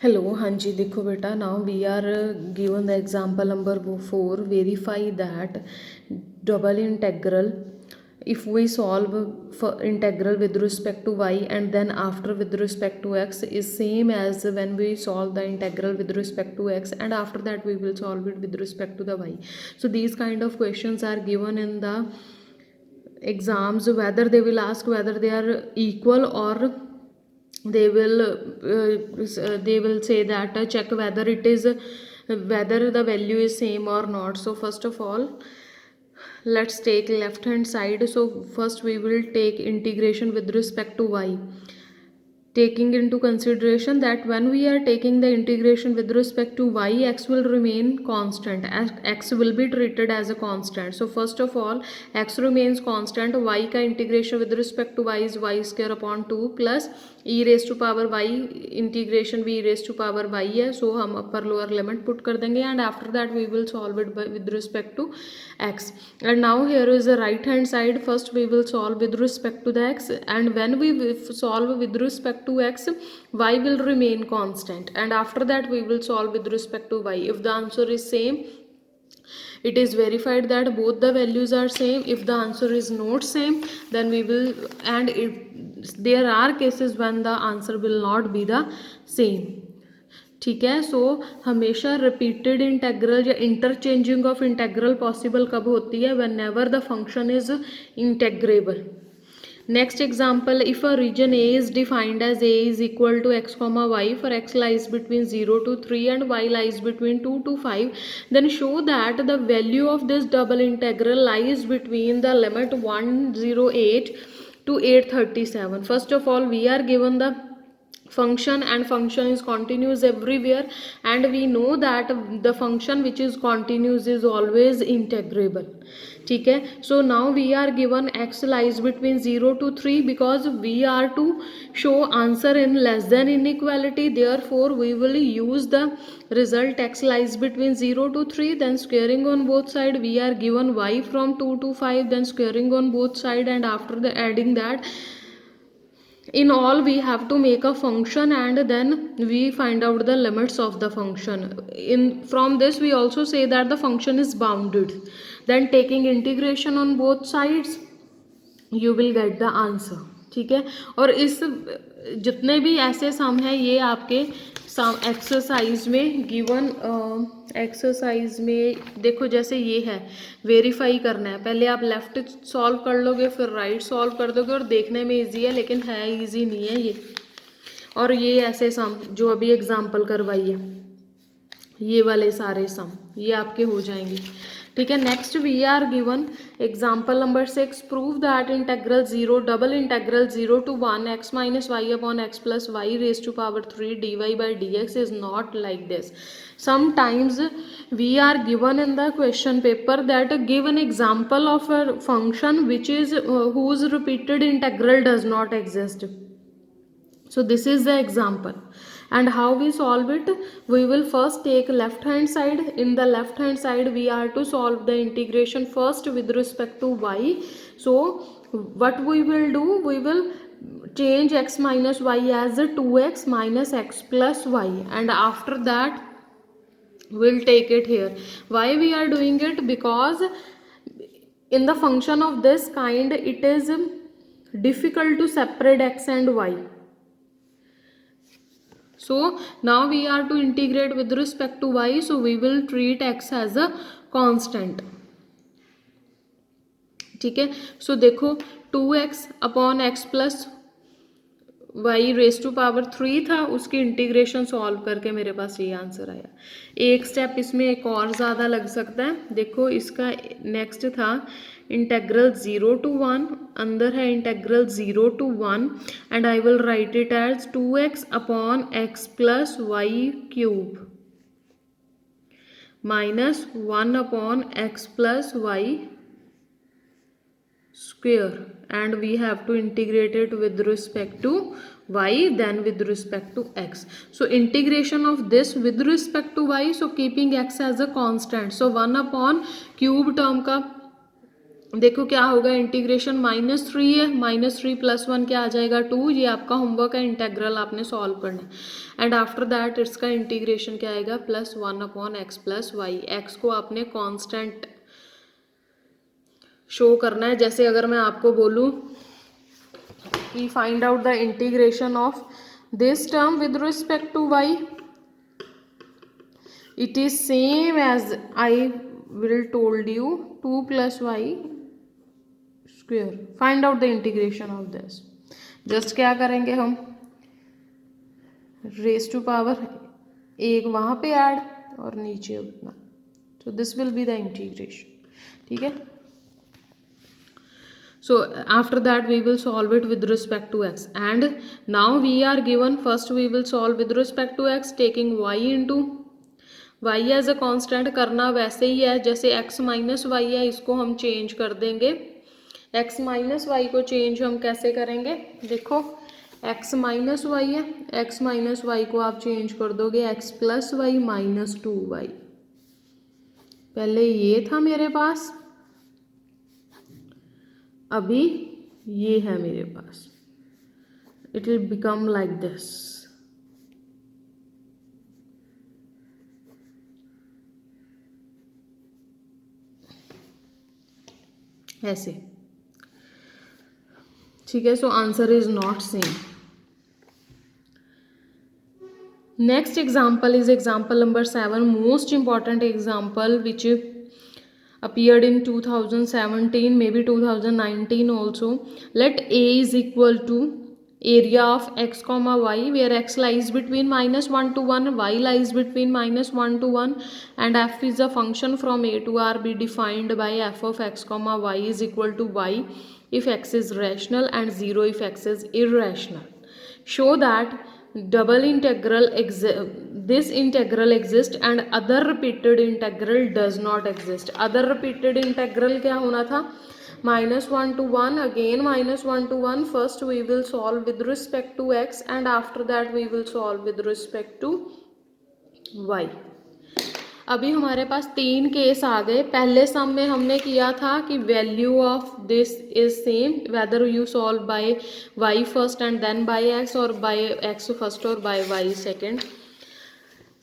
Hello, हाँ जी, देखो बेटा, now we are given the example number 4. Verify that double integral if we solve for integral with respect to y and then after with respect to x is same as when we solve the integral with respect to x and after that we will solve it with respect to the y. So these kind of questions are given in the exams, whether they will ask whether they are equal or they will say that check whether it is whether the value is same or not. So first of all, let's take left hand side. So first we will take integration with respect to y, taking into consideration that when we are taking the integration with respect to y, x will remain constant, x will be treated as a constant. So first of all, x remains constant, y का integration with respect to y is y square upon 2 plus e raised to power y, integration भी e raised to power y है. So हम upper lower limit put कर देंगे and after that we will solve it with respect to x. And now here is the right hand side. First we will solve with respect to the x, and when we solve with respect to x, y will remain constant, and after that we will solve with respect to y. If the answer is same, it is verified that both the values are same. If the answer is not same, then we will, and there are cases when the answer will not be the same. ठीक है. सो हमेशा repeated integral या interchanging of integral possible कब होती है? When ever the function is integrable. Next example, if a region A is defined as A is equal to x comma y for x lies between 0 to 3 and y lies between 2 to 5, then show that the value of this double integral lies between the limit 108 to 837. First of all, we are given the function, and function is continuous everywhere, and we know that the function which is continuous is always integrable. ठीक है. So now we are given x lies between 0 to 3 because we are to show answer in less than inequality. Therefore we will use the result x lies between 0 to 3, then squaring on both side. We are given y from 2 to 5, then squaring on both side, and after the adding that, in all we have to make a function and then we find out the limits of the function. In from this we also say that the function is bounded. Then taking integration on both sides, you will get the answer. ठीक है. और इस जितने भी ऐसे सम हैं ये आपके एक्सरसाइज में गिवन एक्सरसाइज में देखो, जैसे ये है वेरीफाई करना है, पहले आप लेफ्ट सॉल्व कर लोगे फिर राइट सॉल्व कर दोगे और देखने में इजी है लेकिन है इजी नहीं है ये. और ये ऐसे सम जो अभी एग्जांपल करवाई है, ये वाले सारे सम ये आपके हो जाएंगे. ठीक है. Next we are given example number 6. Prove that integral 0 double integral 0 to 1 x minus y upon x plus y raised to power 3 dy by dx is not like this. Sometimes we are given in the question paper that give an example of a function which is whose repeated integral does not exist. So this is the example, and how we solve it? We will first take left hand side. In the left hand side we are to solve the integration first with respect to y. So what we will do, we will change x minus y as 2x minus x plus y, and after that we'll take it here. Why we are doing it? Because in the function of this kind it is difficult to separate x and y. So now we are to integrate with respect to y, so we will treat x as a constant. ठीक है. So देखो 2x upon x plus y raise to power 3 था, उसकी integration solve करके मेरे पास ये answer आया. एक स्टेप इसमें एक और ज़्यादा लग सकता है. देखो इसका नेक्स्ट था इंटेग्रल 0 to 1, अंदर है integral 0 to 1, and I will write it as 2x upon x plus y cube minus 1 upon x plus y square, and we have to integrate it with respect to y then with respect to x. So integration of this with respect to y, so keeping x as a constant, so 1 upon cube term का देखो क्या होगा, integration -3 है, -3 + 1 क्या आ जाएगा 2। ये आपका homework है, इंटेग्रल आपने सॉल्व करना है। एंड आफ्टर दैट इसका इंटीग्रेशन क्या आएगा, +1/x + y। एक्स को आपने कांस्टेंट शो करना है। जैसे अगर मैं आपको बोलूँ कि find out the integration of this term with respect to y, it is same as I will told you 2 + y square. Find out the integration of this. Just क्या करेंगे हम, रेस टू पावर एक वहाँ पे add और नीचे उतना, so this will be the integration. ठीक है, so after that we will solve it with respect to x, and now we are given, first we will solve with respect to x taking y into y as a constant करना वैसे ही है जैसे x minus Y है, इसको हम change कर देंगे। x minus Y को चेंज हम कैसे करेंगे, देखो x माइनस वाई है, x माइनस वाई को आप चेंज कर दोगे x + y -2y। पहले ये था मेरे पास, अभी ये है मेरे पास, it will become like this. ऐसे, ठीक है, so answer is not same. Next example is example number 7, most important example which appeared in 2017, maybe 2019 also. Let A is equal to area of x comma y, where x lies between -1 to 1, y lies between -1 to 1, and f is a function from a to r, be defined by f of x comma y is equal to y if x is rational and 0 if x is irrational. Show that double integral this integral exists and other repeated integral does not exist. other repeated integral क्या होना था, -1 to 1, again -1 to 1. first we will solve with respect to x and after that we will solve with respect to y. अभी हमारे पास 3 case आ गए। पहले सम में हमने किया था कि value of this is same whether you solve by y first and then by x, और बाय x फर्स्ट और by y second.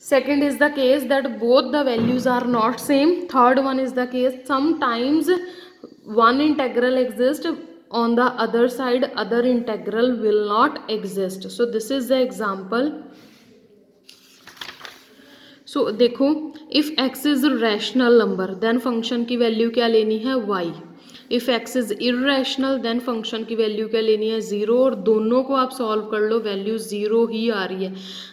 Second is the case that both the values are not same. Third one is the case sometimes one integral exists, on the other side other integral will not exist. So this is the example. So देखो, if x is a rational number then function की वैल्यू क्या लेनी है y. If x is irrational then function की वैल्यू क्या लेनी है 0, और दोनों को आप सॉल्व कर लो वैल्यू 0 ही आ रही है।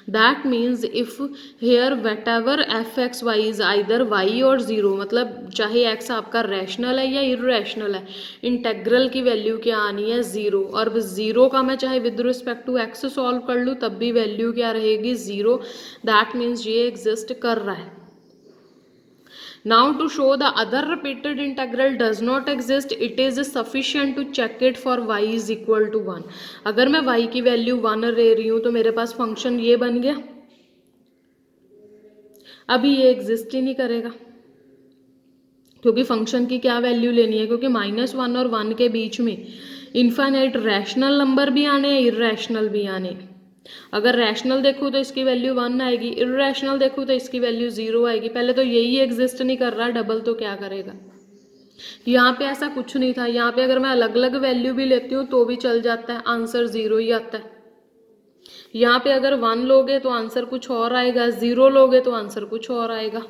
That means if here whatever f x y is either y और 0, मतलब चाहे x आपका रैशनल है या इरेशनल है, इंटेग्रल की वैल्यू क्या आनी है 0, और 0 का मैं चाहे with respect to x solve कर लूँ तब भी वैल्यू क्या रहेगी 0। दैट मीन्स ये एग्जिस्ट कर रहा है। Now to show the other repeated integral does not exist, it is sufficient to check it for y is equal to 1. अगर मैं y की वैल्यू 1 ले रही हूँ तो मेरे पास फंक्शन ये बन गया, अभी ये एग्जिस्ट ही नहीं करेगा क्योंकि फंक्शन की क्या वैल्यू लेनी है, क्योंकि -1 और 1 के बीच में इनफाइनाइट रैशनल नंबर भी आने हैं, इरेशनल भी आने हैं। अगर रैशनल देखूँ तो इसकी वैल्यू 1 आएगी, इरेशनल देखूँ तो इसकी वैल्यू 0 आएगी। पहले तो यही एग्जिस्ट नहीं कर रहा, डबल तो क्या करेगा। यहाँ पे ऐसा कुछ नहीं था, यहाँ पे अगर मैं अलग अलग वैल्यू भी लेती हूँ तो भी चल जाता है, आंसर 0 ही आता है। यहाँ पे अगर 1 लोगे तो आंसर कुछ और आएगा, 0 लोगे तो आंसर कुछ और आएगा।